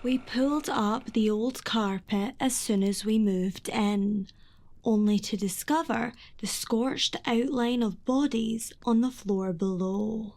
We pulled up the old carpet as soon as we moved in, only to discover the scorched outline of bodies on the floor below.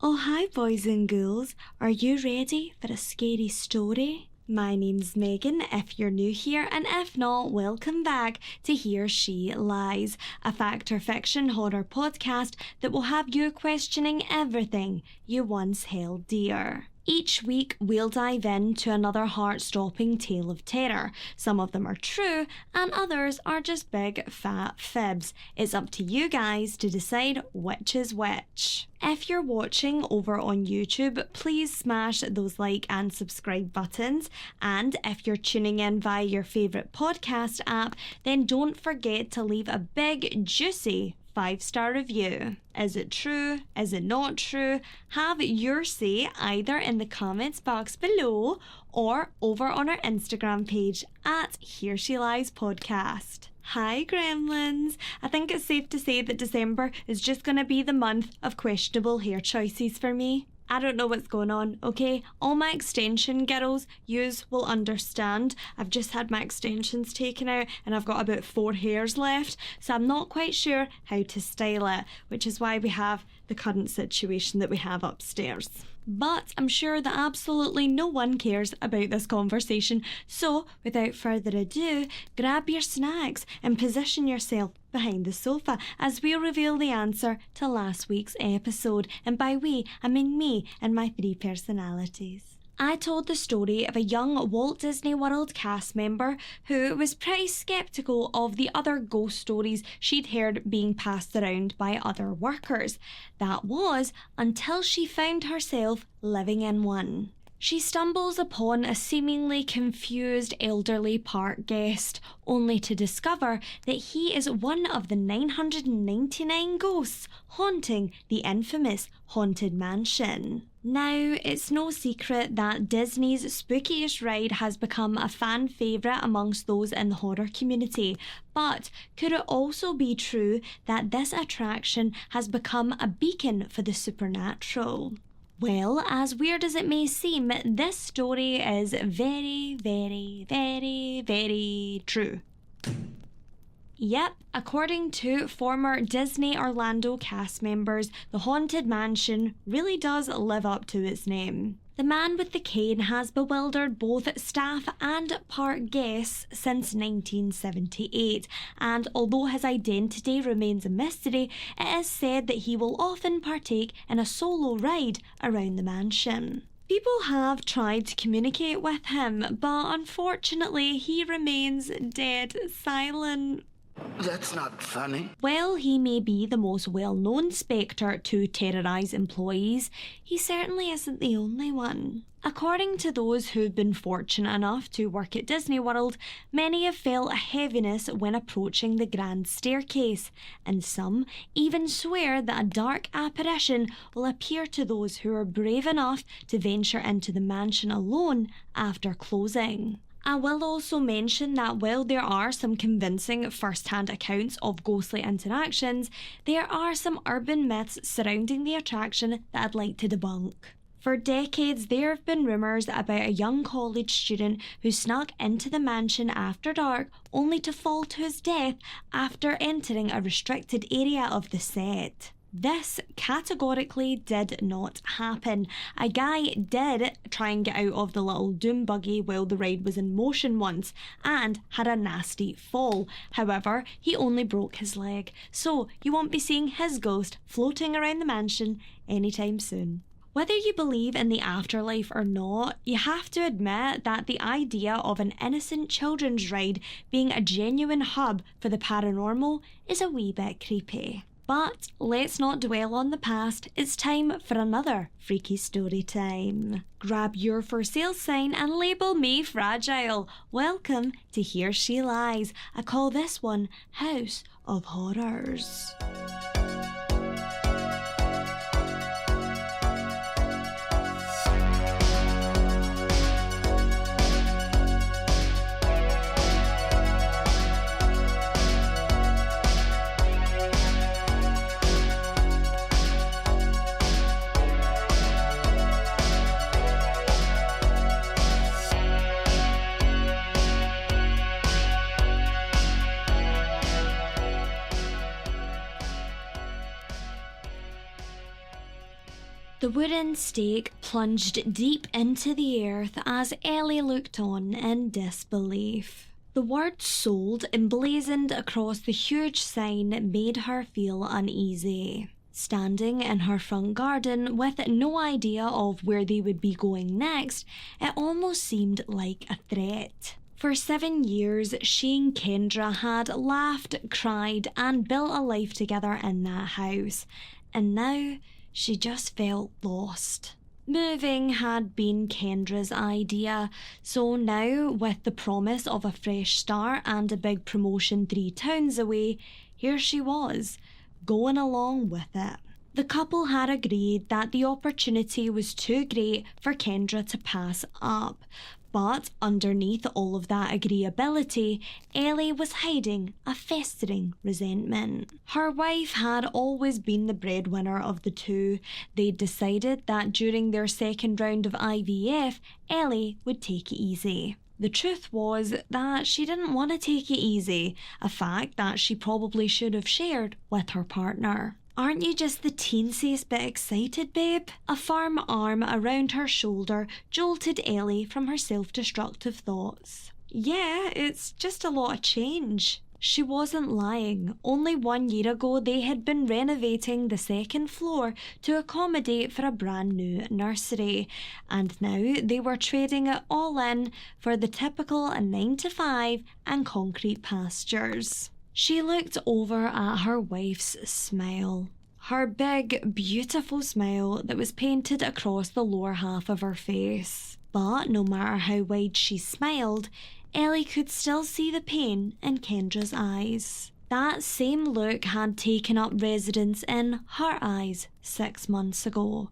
Oh hi boys and ghouls, are you ready for a scary story? My name's Megan if you're new here, and if not, welcome back to Here She Lies, a fact or fiction horror podcast that will have you questioning everything you once held dear. Each week, we'll dive into another heart-stopping tale of terror. Some of them are true, and others are just big, fat fibs. It's up to you guys to decide which is which. If you're watching over on YouTube, please smash those like and subscribe buttons. And if you're tuning in via your favourite podcast app, then don't forget to leave a big, juicy 5-star review. Is it true? Is it not true? Have your say either in the comments box below or over on our Instagram page at heresheliespodcast. Hi gremlins! I think it's safe to say that December is just going to be the month of questionable hair choices for me. I don't know what's going on, okay? All my extension girls, yous will understand. I've just had my extensions taken out and I've got about 4 hairs left, so I'm not quite sure how to style it, which is why we have the current situation that we have upstairs. But I'm sure that absolutely no one cares about this conversation, so without further ado, grab your snacks and position yourself behind the sofa as we reveal the answer to last week's episode. And by we, I mean me and my 3 personalities. I told the story of a young Walt Disney World cast member who was pretty sceptical of the other ghost stories she'd heard being passed around by other workers. That was until she found herself living in one. She stumbles upon a seemingly confused elderly park guest, only to discover that he is one of the 999 ghosts haunting the infamous Haunted Mansion. Now, it's no secret that Disney's spookiest ride has become a fan favourite amongst those in the horror community, but could it also be true that this attraction has become a beacon for the supernatural? Well, as weird as it may seem, this story is very, very, very, very true. Yep, according to former Disney Orlando cast members, the Haunted Mansion really does live up to its name. The man with the cane has bewildered both staff and park guests since 1978, and although his identity remains a mystery, it is said that he will often partake in a solo ride around the mansion. People have tried to communicate with him, but unfortunately he remains dead silent. That's not funny. While he may be the most well-known spectre to terrorise employees, he certainly isn't the only one. According to those who've been fortunate enough to work at Disney World, many have felt a heaviness when approaching the grand staircase, and some even swear that a dark apparition will appear to those who are brave enough to venture into the mansion alone after closing. I will also mention that while there are some convincing first-hand accounts of ghostly interactions, there are some urban myths surrounding the attraction that I'd like to debunk. For decades, there have been rumours about a young college student who snuck into the mansion after dark only to fall to his death after entering a restricted area of the set. This categorically did not happen. A guy did try and get out of the little doom buggy while the ride was in motion once and had a nasty fall. However, he only broke his leg, so you won't be seeing his ghost floating around the mansion anytime soon. Whether you believe in the afterlife or not, you have to admit that the idea of an innocent children's ride being a genuine hub for the paranormal is a wee bit creepy. But let's not dwell on the past, it's time for another freaky story time. Grab your for sale sign and label me fragile. Welcome to Here She Lies. I call this one House of Horrors. The wooden stake plunged deep into the earth as Ellie looked on in disbelief. The word sold emblazoned across the huge sign made her feel uneasy. Standing in her front garden with no idea of where they would be going next, it almost seemed like a threat. For 7 years, she and Kendra had laughed, cried, and built a life together in that house, and now she just felt lost. Moving had been Kendra's idea, so now, with the promise of a fresh start and a big promotion 3 towns away, here she was, going along with it. The couple had agreed that the opportunity was too great for Kendra to pass up, but underneath all of that agreeability, Ellie was hiding a festering resentment. Her wife had always been the breadwinner of the two. They'd decided that during their second round of IVF, Ellie would take it easy. The truth was that she didn't want to take it easy, a fact that she probably should have shared with her partner. Aren't you just the teensiest bit excited, babe? A firm arm around her shoulder jolted Ellie from her self-destructive thoughts. Yeah, it's just a lot of change. She wasn't lying. Only 1 year ago they had been renovating the second floor to accommodate for a brand new nursery, and now they were trading it all in for the typical 9 to 5 and concrete pastures. She looked over at her wife's smile. Her big, beautiful smile that was painted across the lower half of her face. But no matter how wide she smiled, Ellie could still see the pain in Kendra's eyes. That same look had taken up residence in her eyes 6 months ago.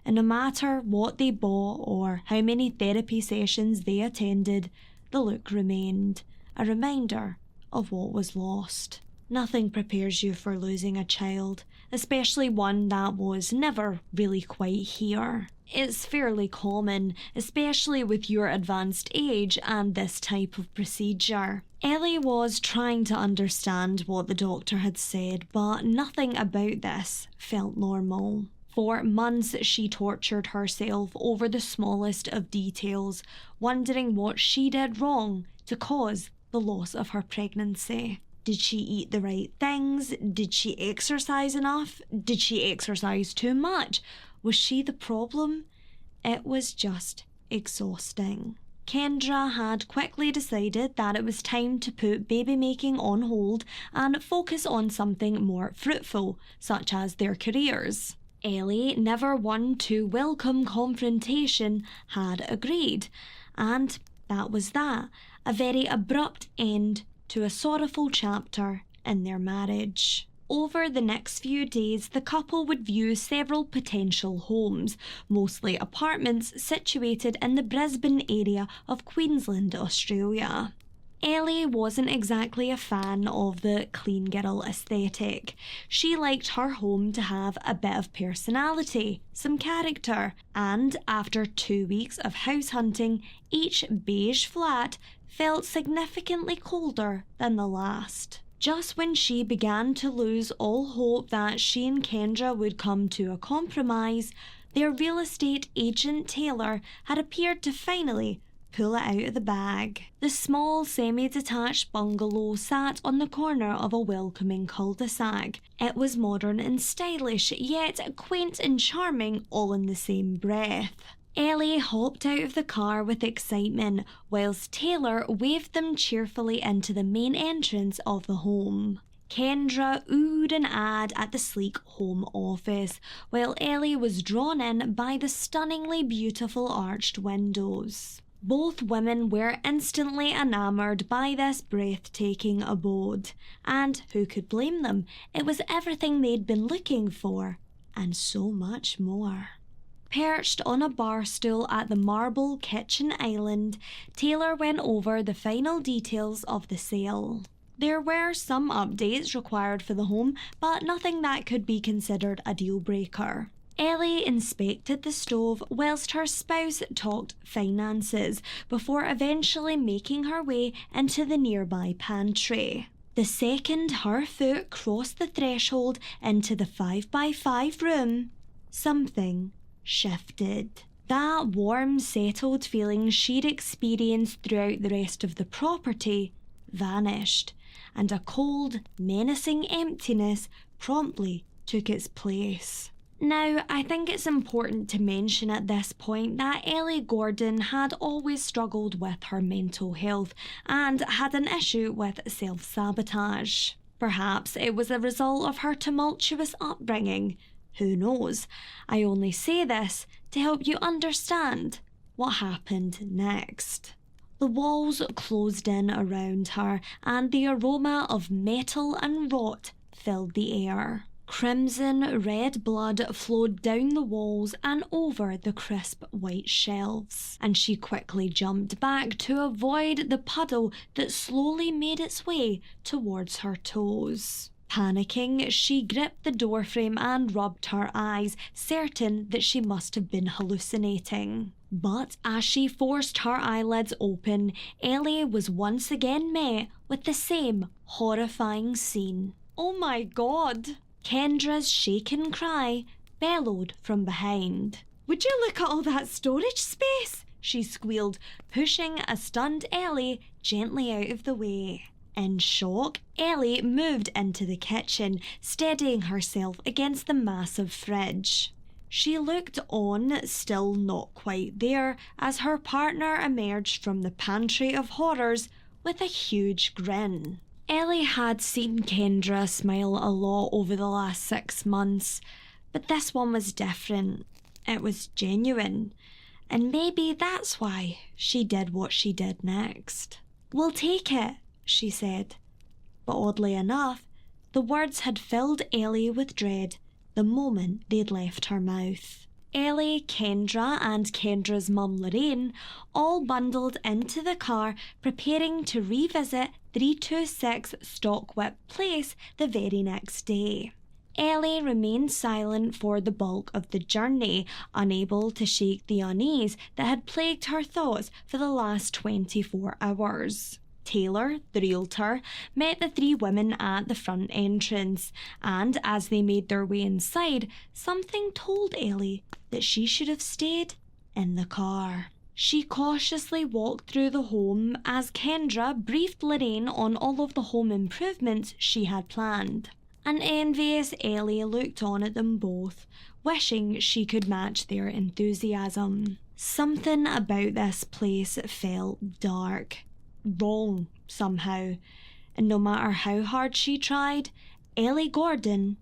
And no matter what they bought or how many therapy sessions they attended, the look remained, a reminder of what was lost. Nothing prepares you for losing a child, especially one that was never really quite here. It's fairly common, especially with your advanced age and this type of procedure. Ellie was trying to understand what the doctor had said, but nothing about this felt normal. For months she tortured herself over the smallest of details, wondering what she did wrong to cause the loss of her pregnancy. Did she eat the right things? Did she exercise enough? Did she exercise too much? Was she the problem? It was just exhausting. Kendra had quickly decided that it was time to put baby making on hold and focus on something more fruitful, such as their careers. Ellie, never one to welcome confrontation, had agreed, and that was that, a very abrupt end to a sorrowful chapter in their marriage. Over the next few days, the couple would view several potential homes, mostly apartments situated in the Brisbane area of Queensland, Australia. Ellie wasn't exactly a fan of the clean girl aesthetic. She liked her home to have a bit of personality, some character, and after 2 weeks of house hunting, each beige flat felt significantly colder than the last. Just when she began to lose all hope that she and Kendra would come to a compromise, their real estate agent Taylor had appeared to finally pull it out of the bag. The small semi-detached bungalow sat on the corner of a welcoming cul-de-sac. It was modern and stylish, yet quaint and charming all in the same breath. Ellie hopped out of the car with excitement, whilst Taylor waved them cheerfully into the main entrance of the home. Kendra oohed and ahed at the sleek home office, while Ellie was drawn in by the stunningly beautiful arched windows. Both women were instantly enamoured by this breathtaking abode, and who could blame them? It was everything they'd been looking for, and so much more. Perched on a bar stool at the marble kitchen island, Taylor went over the final details of the sale. There were some updates required for the home, but nothing that could be considered a deal breaker. Ellie inspected the stove whilst her spouse talked finances before eventually making her way into the nearby pantry. The second her foot crossed the threshold into the 5x5 room, something shifted. That warm, settled feeling she'd experienced throughout the rest of the property vanished, and a cold, menacing emptiness promptly took its place. Now, I think it's important to mention at this point that Ellie Gordon had always struggled with her mental health and had an issue with self-sabotage. Perhaps it was a result of her tumultuous upbringing. Who knows? I only say this to help you understand what happened next. The walls closed in around her, and the aroma of metal and rot filled the air. Crimson red blood flowed down the walls and over the crisp white shelves, and she quickly jumped back to avoid the puddle that slowly made its way towards her toes. Panicking, she gripped the doorframe and rubbed her eyes, certain that she must have been hallucinating. But as she forced her eyelids open, Ellie was once again met with the same horrifying scene. "Oh my God!" Kendra's shaken cry bellowed from behind. "Would you look at all that storage space?" she squealed, pushing a stunned Ellie gently out of the way. In shock, Ellie moved into the kitchen, steadying herself against the massive fridge. She looked on, still not quite there, as her partner emerged from the pantry of horrors with a huge grin. Ellie had seen Kendra smile a lot over the last 6 months, but this one was different. It was genuine, and maybe that's why she did what she did next. "We'll take it," she said. But oddly enough, the words had filled Ellie with dread the moment they'd left her mouth. Ellie, Kendra, and Kendra's mum Lorraine all bundled into the car, preparing to revisit 326 Stockwhip Place the very next day. Ellie remained silent for the bulk of the journey, unable to shake the unease that had plagued her thoughts for the last 24 hours. Taylor, the realtor, met the 3 women at the front entrance, and as they made their way inside, something told Ellie that she should have stayed in the car. She cautiously walked through the home as Kendra briefed Lorraine on all of the home improvements she had planned. An envious Ellie looked on at them both, wishing she could match their enthusiasm. Something about this place felt dark. Wrong, somehow, and no matter how hard she tried, Ellie Gordon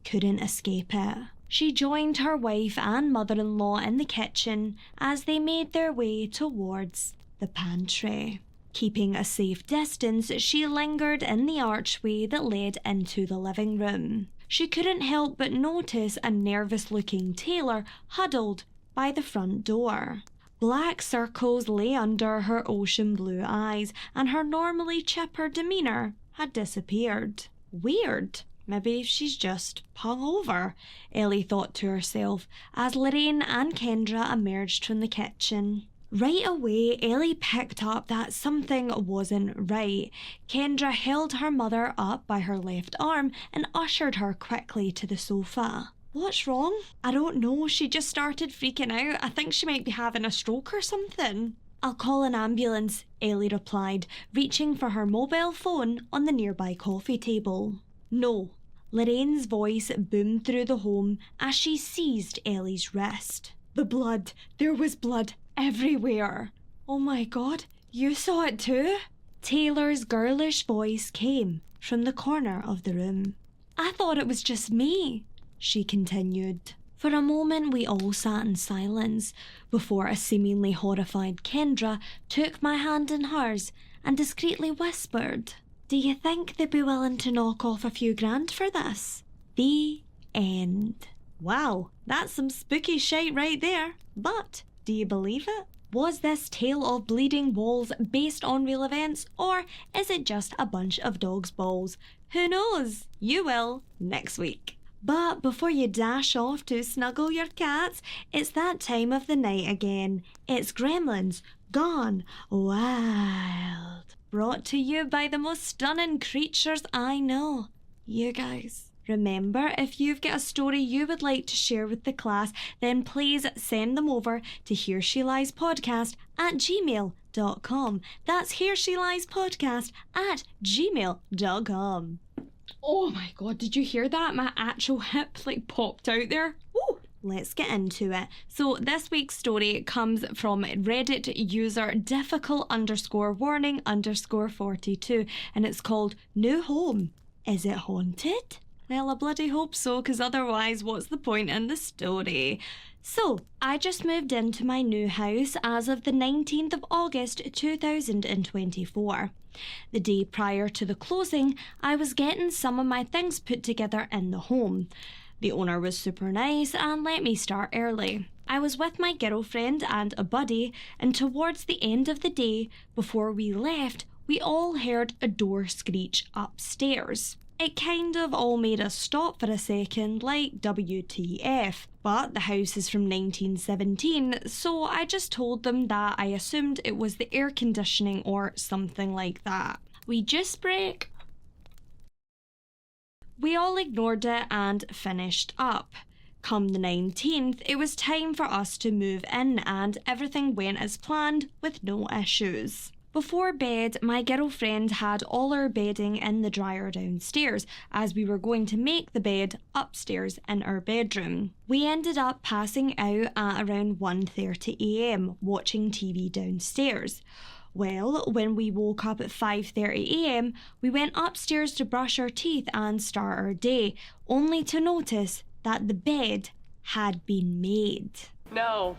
couldn't escape it. She joined her wife and mother-in-law in the kitchen as they made their way towards the pantry. Keeping a safe distance, she lingered in the archway that led into the living room. She couldn't help but notice a nervous-looking Taylor huddled by the front door. Black circles lay under her ocean blue eyes, and her normally chipper demeanour had disappeared. Weird. Maybe she's just hungover, Ellie thought to herself as Lorraine and Kendra emerged from the kitchen. Right away, Ellie picked up that something wasn't right. Kendra held her mother up by her left arm and ushered her quickly to the sofa. "What's wrong?" "I don't know, she just started freaking out. I think she might be having a stroke or something." "I'll call an ambulance," Ellie replied, reaching for her mobile phone on the nearby coffee table. "No." Lorraine's voice boomed through the home as she seized Ellie's wrist. "The blood. There was blood everywhere." "Oh my God, you saw it too?" Taylor's girlish voice came from the corner of the room. "I thought it was just me," she continued. For a moment we all sat in silence before a seemingly horrified Kendra took my hand in hers and discreetly whispered, "Do you think they'd be willing to knock off a few grand for this?" The end. Wow, that's some spooky shite right there. But do you believe it? Was this tale of bleeding walls based on real events, or is it just a bunch of dogs' balls? Who knows? You will next week. But before you dash off to snuggle your cats, it's that time of the night again. It's Gremlins Gone Wild. Brought to you by the most stunning creatures I know. You guys. Remember, if you've got a story you would like to share with the class, then please send them over to heresheliespodcast@gmail.com. That's heresheliespodcast@gmail.com. Oh my god, did you hear that? My actual hip popped out there. Woo! Let's get into it. So this week's story comes from Reddit user difficult_warning_42, and it's called New Home. Is it haunted? Well, I bloody hope so, because otherwise what's the point in the story? So, I just moved into my new house as of the 19th of August 2024. The day prior to the closing, I was getting some of my things put together in the home. The owner was super nice and let me start early. I was with my girlfriend and a buddy, and towards the end of the day, before we left, we all heard a door screech upstairs. It kind of all made us stop for a second, like WTF. But the house is from 1917, so I just told them that I assumed it was the air conditioning or something like that. We just break. We all ignored it and finished up. Come the 19th, it was time for us to move in and everything went as planned with no issues. Before bed, my girlfriend had all our bedding in the dryer downstairs as we were going to make the bed upstairs in our bedroom. We ended up passing out at around 1:30 a.m. watching TV downstairs. Well, when we woke up at 5:30 a.m, we went upstairs to brush our teeth and start our day, only to notice that the bed had been made. No.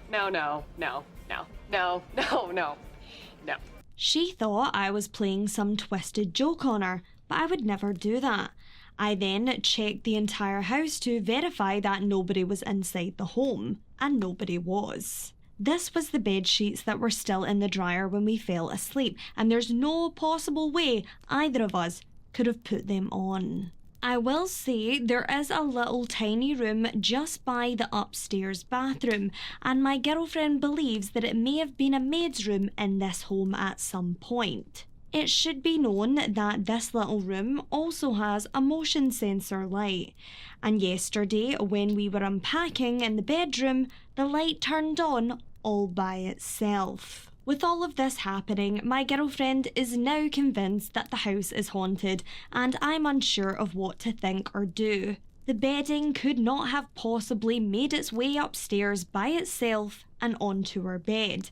She thought I was playing some twisted joke on her, but I would never do that. I then checked the entire house to verify that nobody was inside the home, and nobody was. This was the bed sheets that were still in the dryer when we fell asleep, and there's no possible way either of us could have put them on. I will say there is a little tiny room just by the upstairs bathroom, and my girlfriend believes that it may have been a maid's room in this home at some point. It should be known that this little room also has a motion sensor light, and yesterday when we were unpacking in the bedroom, the light turned on all by itself. With all of this happening, my girlfriend is now convinced that the house is haunted, and I'm unsure of what to think or do. The bedding could not have possibly made its way upstairs by itself and onto our bed.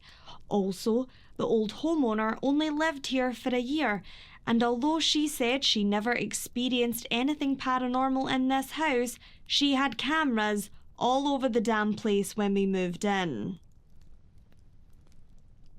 Also, the old homeowner only lived here for a year, and although she said she never experienced anything paranormal in this house, she had cameras all over the damn place when we moved in.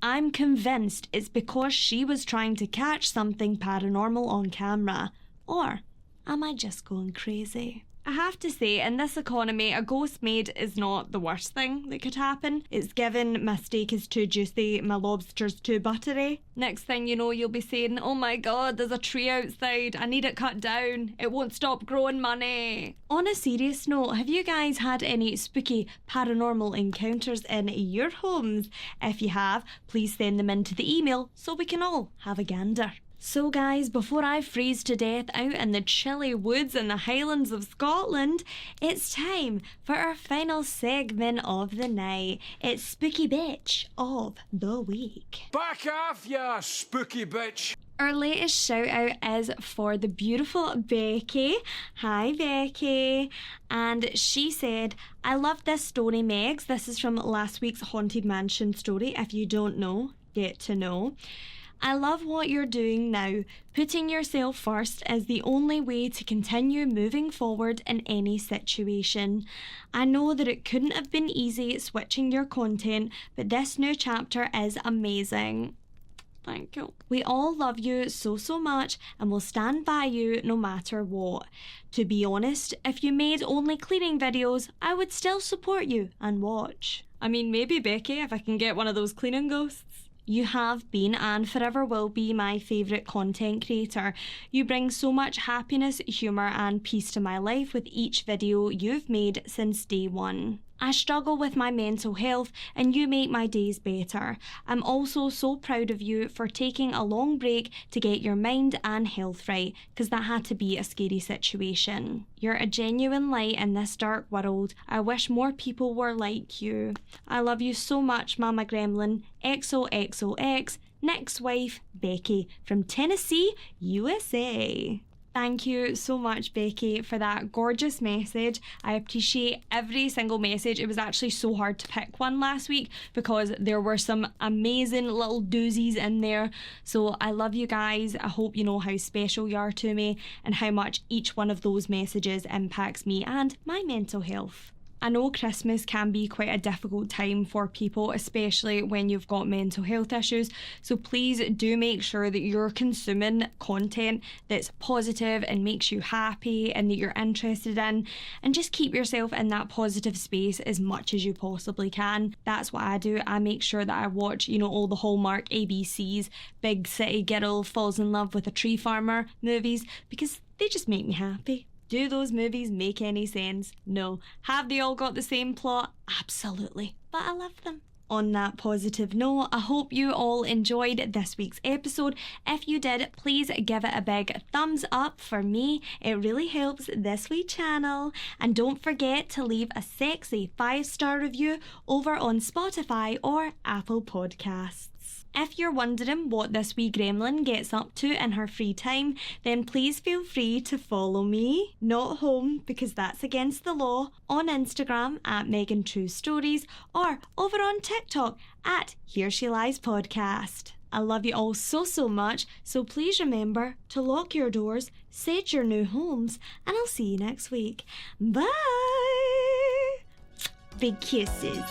I'm convinced it's because she was trying to catch something paranormal on camera. Or am I just going crazy? I have to say, in this economy, a ghost maid is not the worst thing that could happen. It's given my steak is too juicy, my lobster's too buttery. Next thing you know, you'll be saying, oh my god, there's a tree outside, I need it cut down, it won't stop growing money. On a serious note, have you guys had any spooky paranormal encounters in your homes? If you have, please send them into the email so we can all have a gander. So guys, before I freeze to death out in the chilly woods in the Highlands of Scotland, it's time for our final segment of the night. It's Spooky Bitch of the Week. Back off, ya spooky bitch! Our latest shout out is for the beautiful Becky. Hi Becky. And she said, I love this story, Megs. This is from last week's Haunted Mansion story. If you don't know, get to know. I love what you're doing now. Putting yourself first is the only way to continue moving forward in any situation. I know that it couldn't have been easy switching your content, but this new chapter is amazing. Thank you. We all love you so much and will stand by you no matter what. To be honest, if you made only cleaning videos, I would still support you and watch. I mean, maybe Becky, if I can get one of those cleaning ghosts. You have been and forever will be my favourite content creator. You bring so much happiness, humour and peace to my life with each video you've made since day one. I struggle with my mental health and you make my days better. I'm also so proud of you for taking a long break to get your mind and health right, because that had to be a scary situation. You're a genuine light in this dark world. I wish more people were like you. I love you so much, Mama Gremlin. XOXOX, Nick's wife, Becky, from Tennessee, USA. Thank you so much, Becky, for that gorgeous message. I appreciate every single message. It was actually so hard to pick one last week because there were some amazing little doozies in there. So I love you guys. I hope you know how special you are to me and how much each one of those messages impacts me and my mental health. I know Christmas can be quite a difficult time for people, especially when you've got mental health issues. So please do make sure that you're consuming content that's positive and makes you happy and that you're interested in, and just keep yourself in that positive space as much as you possibly can. That's what I do. I make sure that I watch, all the Hallmark ABCs, Big City Girl Falls in Love with a Tree Farmer movies, because they just make me happy. Do those movies make any sense? No. Have they all got the same plot? Absolutely. But I love them. On that positive note, I hope you all enjoyed this week's episode. If you did, please give it a big thumbs up for me. It really helps this wee channel. And don't forget to leave a sexy 5-star review over on Spotify or Apple Podcasts. If you're wondering what this wee gremlin gets up to in her free time, then please feel free to follow me, not home because that's against the law, on Instagram at Megan True Stories or over on TikTok at heresheliespodcast. I love you all so much, so please remember to lock your doors, set your new homes, and I'll see you next week. Bye! Big kisses.